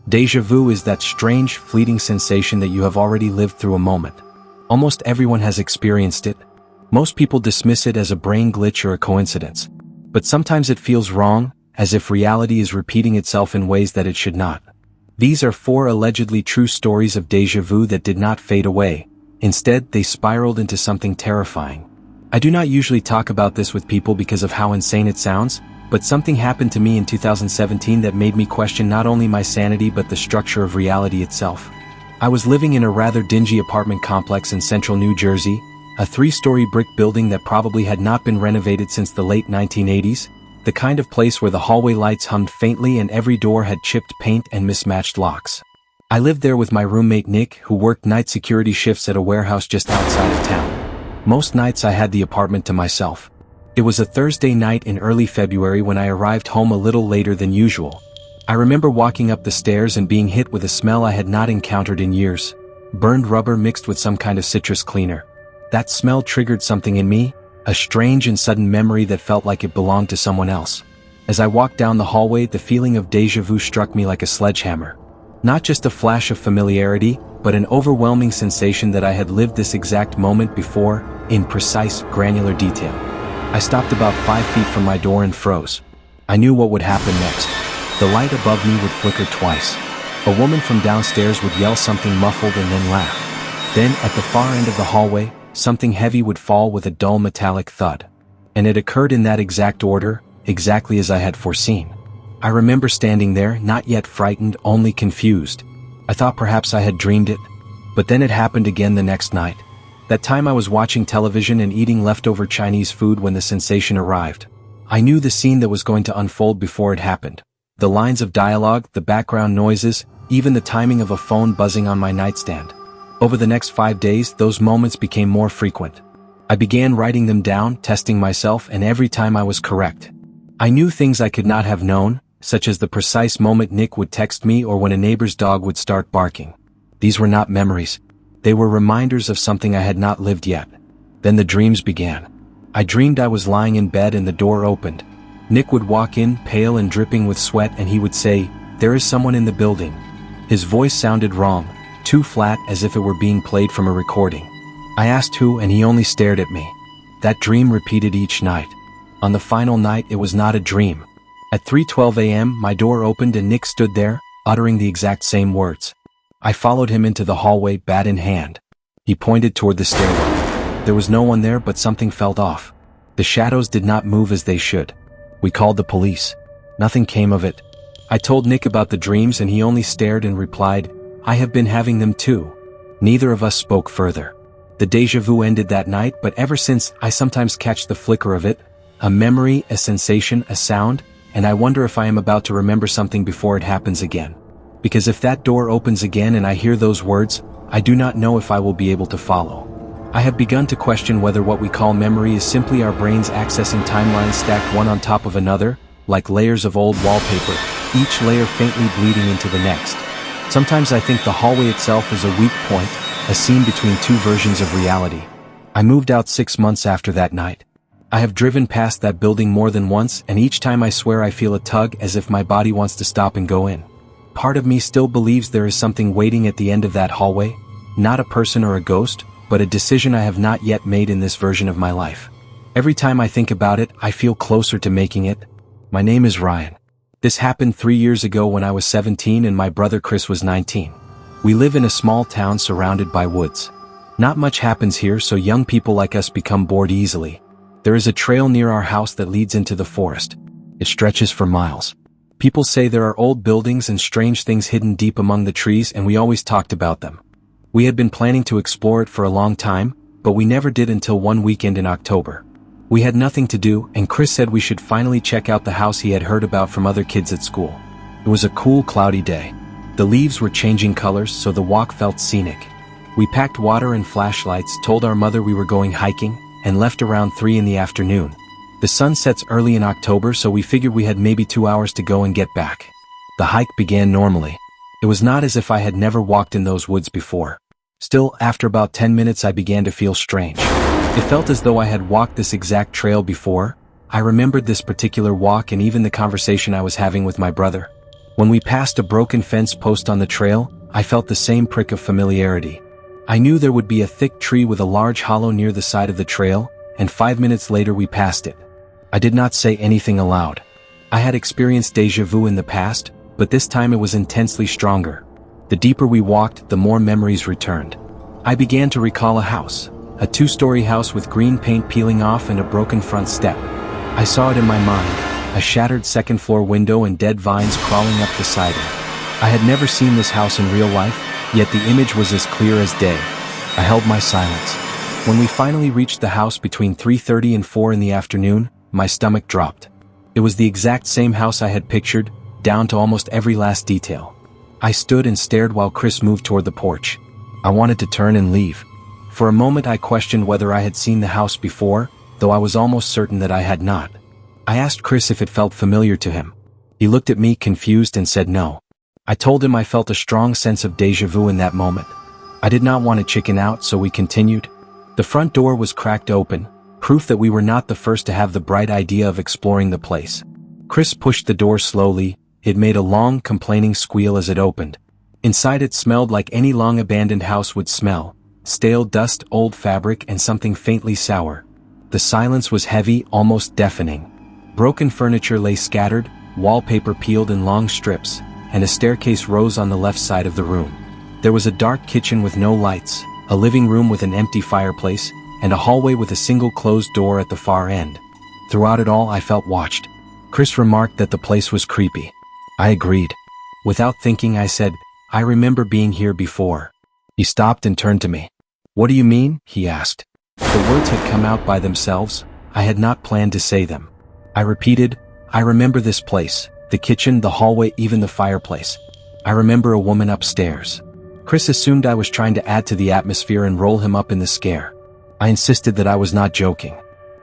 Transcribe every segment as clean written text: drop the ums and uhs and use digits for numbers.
Déjà vu is that strange, fleeting sensation that you have already lived through a moment. Almost everyone has experienced it. Most people dismiss it as a brain glitch or a coincidence. But sometimes it feels wrong, as if reality is repeating itself in ways that it should not. These are 4 allegedly true stories of déjà vu that did not fade away. Instead, they spiraled into something terrifying. I do not usually talk about this with people because of how insane it sounds, but something happened to me in 2017 that made me question not only my sanity but the structure of reality itself. I was living in a rather dingy apartment complex in central New Jersey, a 3-story brick building that probably had not been renovated since the late 1980s, the kind of place where the hallway lights hummed faintly and every door had chipped paint and mismatched locks. I lived there with my roommate Nick, who worked night security shifts at a warehouse just outside of town. Most nights I had the apartment to myself. It was a Thursday night in early February when I arrived home a little later than usual. I remember walking up the stairs and being hit with a smell I had not encountered in years. Burned rubber mixed with some kind of citrus cleaner. That smell triggered something in me, a strange and sudden memory that felt like it belonged to someone else. As I walked down the hallway, the feeling of déjà vu struck me like a sledgehammer. Not just a flash of familiarity, but an overwhelming sensation that I had lived this exact moment before, in precise, granular detail. I stopped about 5 feet from my door and froze. I knew what would happen next. The light above me would flicker twice. A woman from downstairs would yell something muffled and then laugh. Then, at the far end of the hallway, something heavy would fall with a dull metallic thud. And it occurred in that exact order, exactly as I had foreseen. I remember standing there, not yet frightened, only confused. I thought perhaps I had dreamed it. But then it happened again the next night. That time I was watching television and eating leftover Chinese food when the sensation arrived. I knew the scene that was going to unfold before it happened. The lines of dialogue, the background noises, even the timing of a phone buzzing on my nightstand. Over the next 5 days, those moments became more frequent. I began writing them down, testing myself, and every time I was correct. I knew things I could not have known, such as the precise moment Nick would text me or when a neighbor's dog would start barking. These were not memories. They were reminders of something I had not lived yet. Then the dreams began. I dreamed I was lying in bed and the door opened. Nick would walk in, pale and dripping with sweat, and he would say, "There is someone in the building." His voice sounded wrong, too flat, as if it were being played from a recording. I asked who, and he only stared at me. That dream repeated each night. On the final night, it was not a dream. At 3:12 a.m., my door opened and Nick stood there, uttering the exact same words. I followed him into the hallway, bat in hand. He pointed toward the stairwell. There was no one there, but something felt off. The shadows did not move as they should. We called the police. Nothing came of it. I told Nick about the dreams and he only stared and replied, "I have been having them too." Neither of us spoke further. The déjà vu ended that night, but ever since, I sometimes catch the flicker of it, a memory, a sensation, a sound, and I wonder if I am about to remember something before it happens again. Because if that door opens again and I hear those words, I do not know if I will be able to follow. I have begun to question whether what we call memory is simply our brains accessing timelines stacked one on top of another, like layers of old wallpaper, each layer faintly bleeding into the next. Sometimes I think the hallway itself is a weak point, a scene between 2 versions of reality. I moved out 6 months after that night. I have driven past that building more than once, and each time I swear I feel a tug as if my body wants to stop and go in. Part of me still believes there is something waiting at the end of that hallway, not a person or a ghost, but a decision I have not yet made in this version of my life. Every time I think about it, I feel closer to making it. My name is Ryan. This happened 3 years ago when I was 17 and my brother Chris was 19. We live in a small town surrounded by woods. Not much happens here, so young people like us become bored easily. There is a trail near our house that leads into the forest. It stretches for miles. People say there are old buildings and strange things hidden deep among the trees, and we always talked about them. We had been planning to explore it for a long time, but we never did until one weekend in October. We had nothing to do, and Chris said we should finally check out the house he had heard about from other kids at school. It was a cool, cloudy day. The leaves were changing colors, so the walk felt scenic. We packed water and flashlights, told our mother we were going hiking, and left around 3 in the afternoon. The sun sets early in October, so we figured we had maybe 2 hours to go and get back. The hike began normally. It was not as if I had never walked in those woods before. Still, after about 10 minutes I began to feel strange. It felt as though I had walked this exact trail before. I remembered this particular walk and even the conversation I was having with my brother. When we passed a broken fence post on the trail, I felt the same prick of familiarity. I knew there would be a thick tree with a large hollow near the side of the trail, and 5 minutes later we passed it. I did not say anything aloud. I had experienced déjà vu in the past, but this time it was intensely stronger. The deeper we walked, the more memories returned. I began to recall a house, a 2-story house with green paint peeling off and a broken front step. I saw it in my mind, a shattered second-floor window and dead vines crawling up the siding. I had never seen this house in real life, yet the image was as clear as day. I held my silence. When we finally reached the house between 3:30 and 4 in the afternoon, my stomach dropped. It was the exact same house I had pictured, down to almost every last detail. I stood and stared while Chris moved toward the porch. I wanted to turn and leave. For a moment I questioned whether I had seen the house before, though I was almost certain that I had not. I asked Chris if it felt familiar to him. He looked at me confused and said no. I told him I felt a strong sense of déjà vu in that moment. I did not want to chicken out, so we continued. The front door was cracked open, proof that we were not the first to have the bright idea of exploring the place. Chris pushed the door slowly. It made a long, complaining squeal as it opened. Inside it smelled like any long-abandoned house would smell: stale dust, old fabric, and something faintly sour. The silence was heavy, almost deafening. Broken furniture lay scattered, wallpaper peeled in long strips, and a staircase rose on the left side of the room. There was a dark kitchen with no lights, a living room with an empty fireplace, and a hallway with a single closed door at the far end. Throughout it all I felt watched. Chris remarked that the place was creepy. I agreed. Without thinking I said, "I remember being here before." He stopped and turned to me. "What do you mean?" he asked. The words had come out by themselves. I had not planned to say them. I repeated, "I remember this place, the kitchen, the hallway, even the fireplace. I remember a woman upstairs." Chris assumed I was trying to add to the atmosphere and roll him up in the scare. I insisted that I was not joking.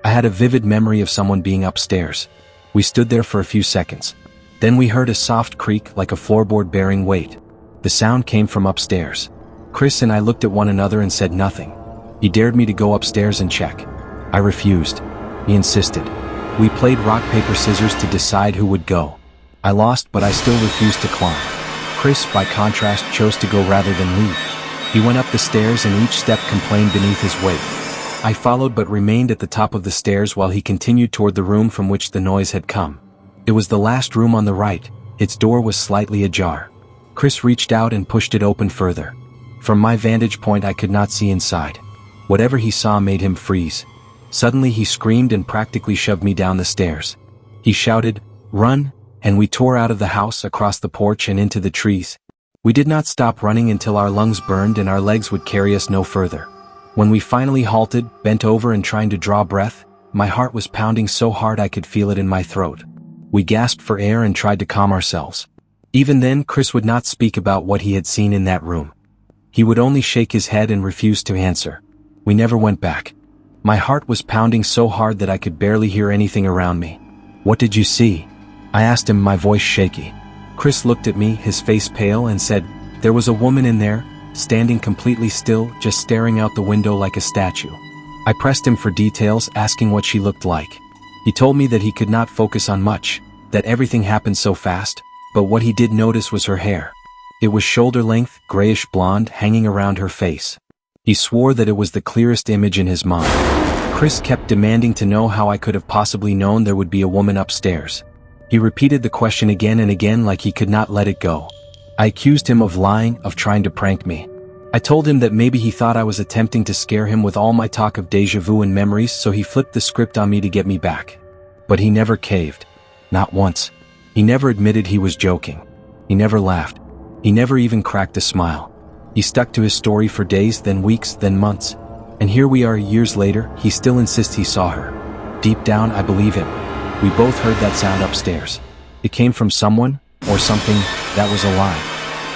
I had a vivid memory of someone being upstairs. We stood there for a few seconds. Then we heard a soft creak like a floorboard bearing weight. The sound came from upstairs. Chris and I looked at one another and said nothing. He dared me to go upstairs and check. I refused. He insisted. We played rock, paper, scissors to decide who would go. I lost, but I still refused to climb. Chris, by contrast, chose to go rather than leave. He went up the stairs and each step complained beneath his weight. I followed but remained at the top of the stairs while he continued toward the room from which the noise had come. It was the last room on the right. Its door was slightly ajar. Chris reached out and pushed it open further. From my vantage point I could not see inside. Whatever he saw made him freeze. Suddenly he screamed and practically shoved me down the stairs. He shouted, "Run!" and we tore out of the house, across the porch and into the trees. We did not stop running until our lungs burned and our legs would carry us no further. When we finally halted, bent over and trying to draw breath, my heart was pounding so hard I could feel it in my throat. We gasped for air and tried to calm ourselves. Even then, Chris would not speak about what he had seen in that room. He would only shake his head and refuse to answer. We never went back. My heart was pounding so hard that I could barely hear anything around me. "What did you see?" I asked him, my voice shaky. Chris looked at me, his face pale, and said, "There was a woman in there, standing completely still, just staring out the window like a statue." I pressed him for details, asking what she looked like. He told me that he could not focus on much, that everything happened so fast, but what he did notice was her hair. It was shoulder-length, grayish blonde, hanging around her face. He swore that it was the clearest image in his mind. Chris kept demanding to know how I could have possibly known there would be a woman upstairs. He repeated the question again and again like he could not let it go. I accused him of lying, of trying to prank me. I told him that maybe he thought I was attempting to scare him with all my talk of déjà vu and memories, so he flipped the script on me to get me back. But he never caved. Not once. He never admitted he was joking. He never laughed. He never even cracked a smile. He stuck to his story for days, then weeks, then months. And here we are years later, he still insists he saw her. Deep down, I believe him. We both heard that sound upstairs. It came from someone, or something, that was alive.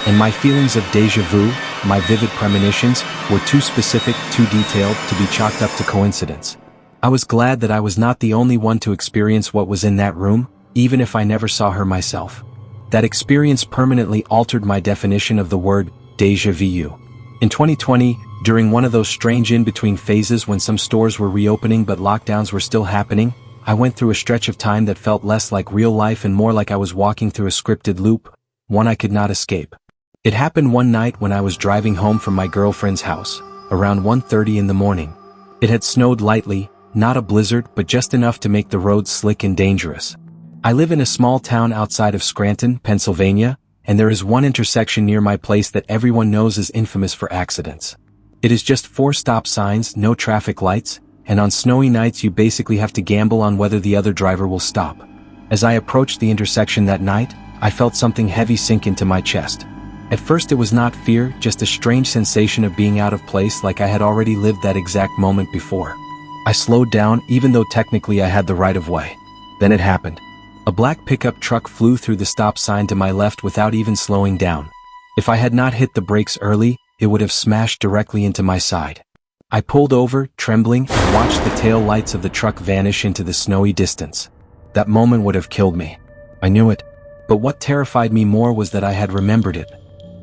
And my feelings of déjà vu, my vivid premonitions, were too specific, too detailed, to be chalked up to coincidence. I was glad that I was not the only one to experience what was in that room, even if I never saw her myself. That experience permanently altered my definition of the word déjà vu. In 2020, during one of those strange in-between phases when some stores were reopening but lockdowns were still happening, I went through a stretch of time that felt less like real life and more like I was walking through a scripted loop, one I could not escape. It happened one night when I was driving home from my girlfriend's house, around 1:30 in the morning. It had snowed lightly, not a blizzard but just enough to make the roads slick and dangerous. I live in a small town outside of Scranton, Pennsylvania, and there is one intersection near my place that everyone knows is infamous for accidents. It is just 4 stop signs, no traffic lights, and on snowy nights you basically have to gamble on whether the other driver will stop. As I approached the intersection that night, I felt something heavy sink into my chest. At first it was not fear, just a strange sensation of being out of place, like I had already lived that exact moment before. I slowed down, even though technically I had the right of way. Then it happened. A black pickup truck flew through the stop sign to my left without even slowing down. If I had not hit the brakes early, it would have smashed directly into my side. I pulled over, trembling, and watched the tail lights of the truck vanish into the snowy distance. That moment would have killed me. I knew it. But what terrified me more was that I had remembered it.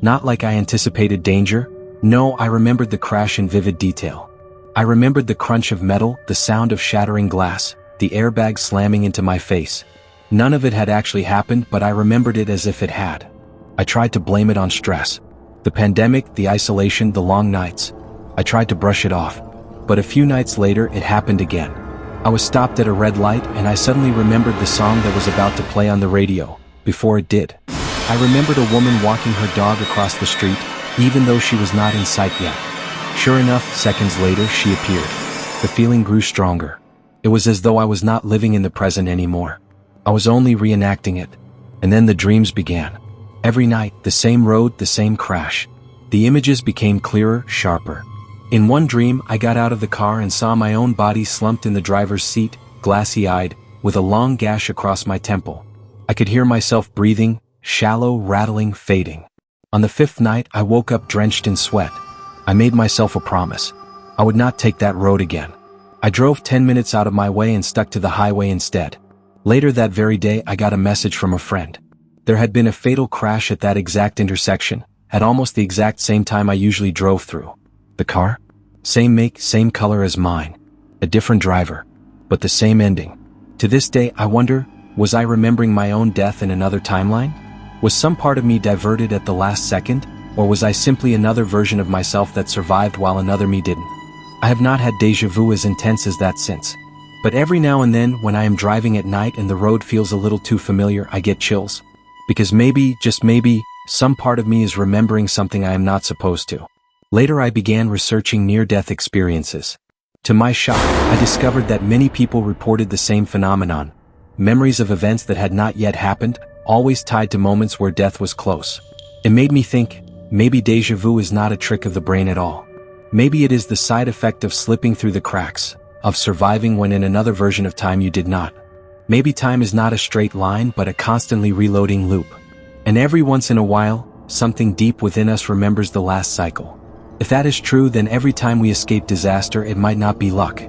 Not like I anticipated danger. No, I remembered the crash in vivid detail. I remembered the crunch of metal, the sound of shattering glass, the airbag slamming into my face. None of it had actually happened, but I remembered it as if it had. I tried to blame it on stress. The pandemic, the isolation, the long nights. I tried to brush it off. But a few nights later, it happened again. I was stopped at a red light and I suddenly remembered the song that was about to play on the radio, before it did. I remembered a woman walking her dog across the street, even though she was not in sight yet. Sure enough, seconds later, she appeared. The feeling grew stronger. It was as though I was not living in the present anymore. I was only reenacting it. And then the dreams began. Every night, the same road, the same crash. The images became clearer, sharper. In one dream, I got out of the car and saw my own body slumped in the driver's seat, glassy-eyed, with a long gash across my temple. I could hear myself breathing, shallow, rattling, fading. On the 5th night, I woke up drenched in sweat. I made myself a promise. I would not take that road again. I drove 10 minutes out of my way and stuck to the highway instead. Later that very day, I got a message from a friend. There had been a fatal crash at that exact intersection, at almost the exact same time I usually drove through. The car? Same make, same color as mine. A different driver. But the same ending. To this day, I wonder, was I remembering my own death in another timeline? Was some part of me diverted at the last second? Or was I simply another version of myself that survived while another me didn't? I have not had déjà vu as intense as that since. But every now and then, when I am driving at night and the road feels a little too familiar, I get chills. Because maybe, just maybe, some part of me is remembering something I am not supposed to. Later I began researching near-death experiences. To my shock, I discovered that many people reported the same phenomenon. Memories of events that had not yet happened, always tied to moments where death was close. It made me think, maybe déjà vu is not a trick of the brain at all. Maybe it is the side effect of slipping through the cracks, of surviving when in another version of time you did not. Maybe time is not a straight line but a constantly reloading loop. And every once in a while, something deep within us remembers the last cycle. If that is true, then every time we escape disaster, it might not be luck.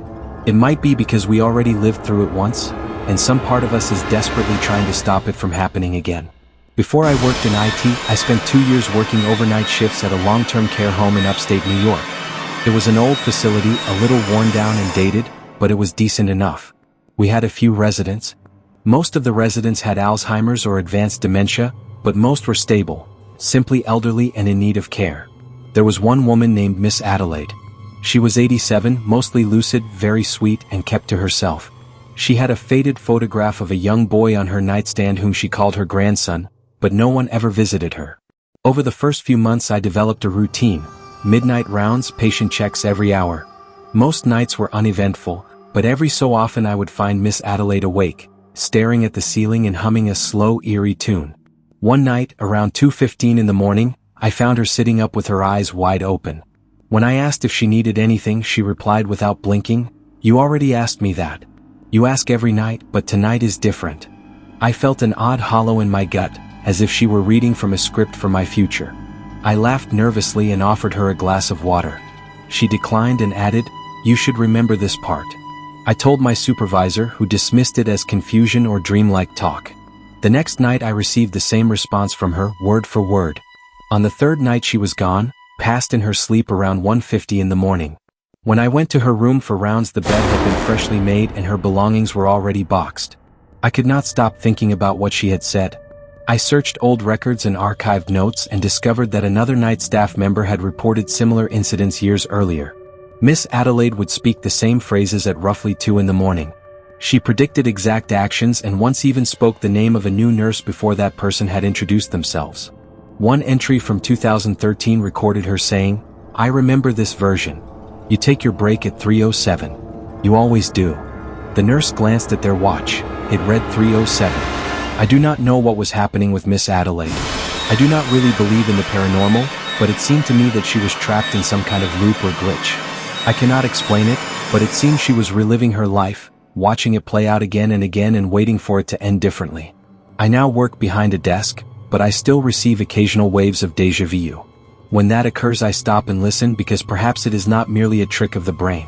It might be because we already lived through it once, and some part of us is desperately trying to stop it from happening again. Before I worked in IT, I spent 2 years working overnight shifts at a long-term care home in upstate New York. It was an old facility, a little worn down and dated, but it was decent enough. We had a few residents. Most of the residents had Alzheimer's or advanced dementia, but most were stable, simply elderly and in need of care. There was one woman named Miss Adelaide. She was 87, mostly lucid, very sweet, and kept to herself. She had a faded photograph of a young boy on her nightstand whom she called her grandson, but no one ever visited her. Over the first few months I developed a routine. Midnight rounds, patient checks every hour. Most nights were uneventful, but every so often I would find Miss Adelaide awake, staring at the ceiling and humming a slow, eerie tune. One night, around 2:15 in the morning, I found her sitting up with her eyes wide open. When I asked if she needed anything, she replied without blinking, "You already asked me that. You ask every night, but tonight is different." I felt an odd hollow in my gut, as if she were reading from a script for my future. I laughed nervously and offered her a glass of water. She declined and added, "You should remember this part." I told my supervisor, who dismissed it as confusion or dreamlike talk. The next night I received the same response from her, word for word. On the 3rd night she was gone, passed in her sleep around 1:50 in the morning. When I went to her room for rounds, the bed had been freshly made and her belongings were already boxed. I could not stop thinking about what she had said. I searched old records and archived notes and discovered that another night staff member had reported similar incidents years earlier. Miss Adelaide would speak the same phrases at roughly 2 in the morning. She predicted exact actions and once even spoke the name of a new nurse before that person had introduced themselves. One entry from 2013 recorded her saying, "I remember this version. You take your break at 3:07. You always do." The nurse glanced at their watch. It read 3:07. I do not know what was happening with Miss Adelaide. I do not really believe in the paranormal, but it seemed to me that she was trapped in some kind of loop or glitch. I cannot explain it, but it seemed she was reliving her life, watching it play out again and again and waiting for it to end differently. I now work behind a desk, but I still receive occasional waves of déjà vu. When that occurs, I stop and listen because perhaps it is not merely a trick of the brain.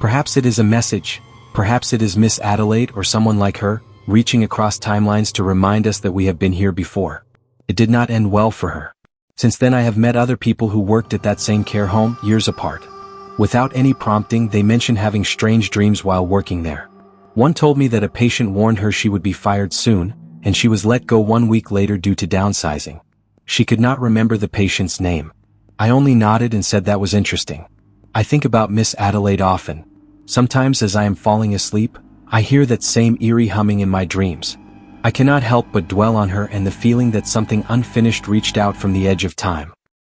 Perhaps it is a message. Perhaps it is Miss Adelaide or someone like her, reaching across timelines to remind us that we have been here before. It did not end well for her. Since then I have met other people who worked at that same care home, years apart. Without any prompting, they mentioned having strange dreams while working there. One told me that a patient warned her she would be fired soon, and she was let go 1 week later due to downsizing. She could not remember the patient's name. I only nodded and said that was interesting. I think about Miss Adelaide often. Sometimes as I am falling asleep, I hear that same eerie humming in my dreams. I cannot help but dwell on her and the feeling that something unfinished reached out from the edge of time.